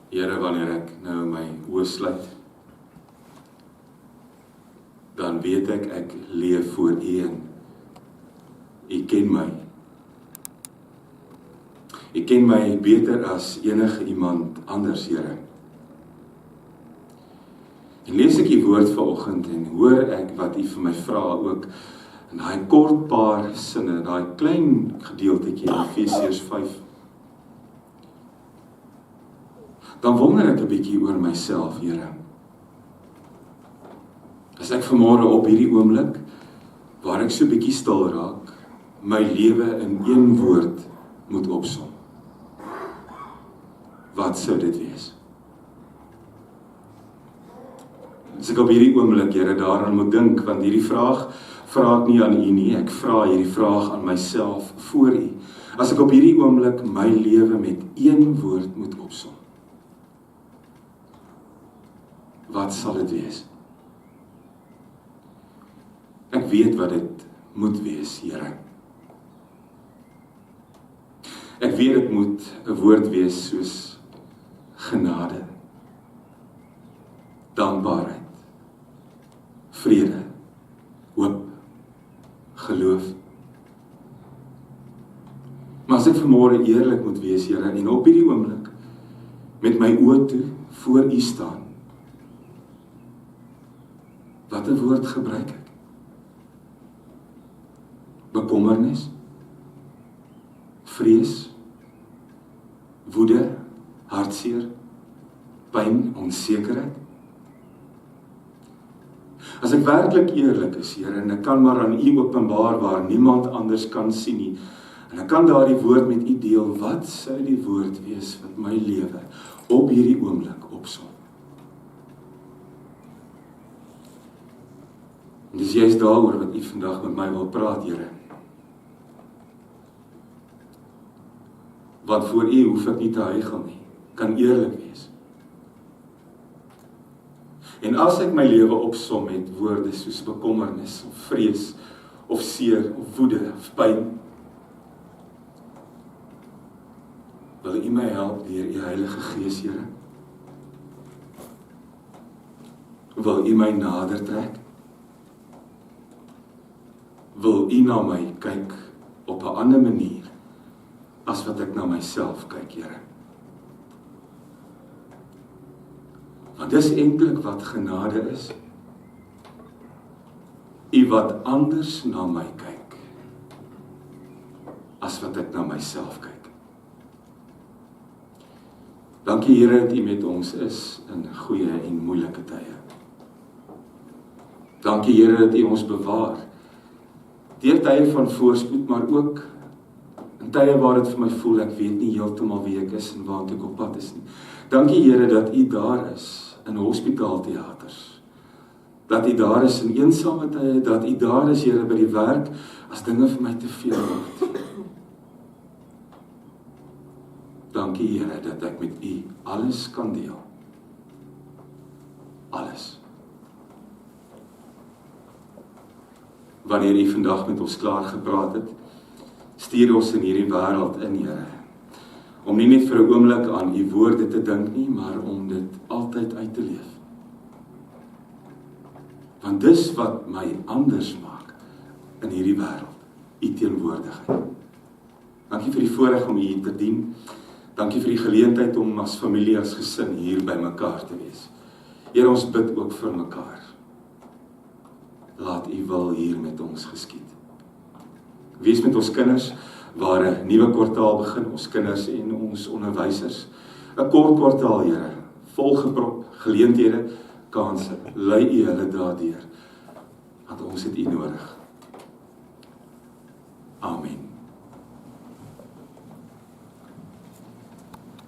Here, wanneer ek nou my oë sluit, dan weet ek leef voor U en U ken my. U ken my beter as enige iemand anders, Here. En lees ek U woord vanoggend en hoor ek wat U vir my vra ook in daai kort paar sinne, daai klein gedeeltetjie in Efesiërs 5. Dan wonder ek 'n bietjie oor myself, Here. As ek vanmôre op hierdie oomblik, waar ek so bietjie stil raak, my lewe in een woord moet opsom. Wat sou dit wees? As ek op hierdie oomblik, Here, daaraan moet dink, want hierdie vraag vra ek nie aan U nie, ek vra hierdie vraag aan myself voor U. As ek op hierdie oomblik my lewe met een woord moet opsom, wat sal dit wees? Ek weet wat dit moet wees, Here. Ek weet dit moet 'n woord wees soos genade, dankbaarheid, vrede, hoop, geloof. Maar as ek vanmôre eerlik moet wees, Here, en op hierdie oomblik met my oë toe voor U staan, watter woord gebruik ek? Bekommernis, vrees, woede, hartseer, pyn, onsekerheid. As ek werklik eerlik is, Here, en ek kan maar aan U openbaar waar niemand anders kan sien nie, en ek kan daardie woord met U deel, wat sou die woord wees wat my lewe op hierdie oomblik opsom? En dis juist daaroor wat U vandag met my wil praat, Here. Want voor U hoef ek nie te huigel nie, kan eerlik wees. En as ek my lewe opsom met woorde soos bekommernis, of vrees, of seer, of woede, of pyn, wil U my help deur U Heilige Gees, Here? Wil U my nader trek? Wil U na my kyk op 'n ander manier as wat ek na myself kyk, Here? Want dis eintlik wat genade is. U wat anders na my kyk as wat ek na myself kyk. Dankie, Here, dat U met ons is in goeie en moeilike tye. Dankie, Here, dat U ons bewaar deur tye van voorspoed, maar ook in tye waar dit vir my voel ek weet nie heeltemal wie ek is en waar ek op pad is nie. Dankie, Here, dat U daar is in hospitaalteaters, dat U daar is in eensame tye, dat U daar is, Here, by die werk as dinge vir my te veel word. Dankie, Here, dat ek met U alles kan deel. Alles. Wanneer U vandag met ons klaar gepraat het, stuur ons in hierdie wêreld in, Here, om nie net vir 'n oomblik aan U woorde te dink nie, maar om dit altyd uit te leef. Want dis wat my anders maak in hierdie wêreld, U teenwoordigheid. Dankie vir die voorreg om U te dien. Dankie vir die geleentheid om as familie, as gesin hier by mekaar te wees. Here, ons bid ook vir mekaar. Laat U wil hier met ons geskied. Wees met ons kinders, waar 'n nuwe kwartaal begin, ons kinders en ons onderwysers. 'n Kort kwartaal, Here, volgeprop, geleenthede, kanse. Lei U hulle daardeur, want ons het U nodig.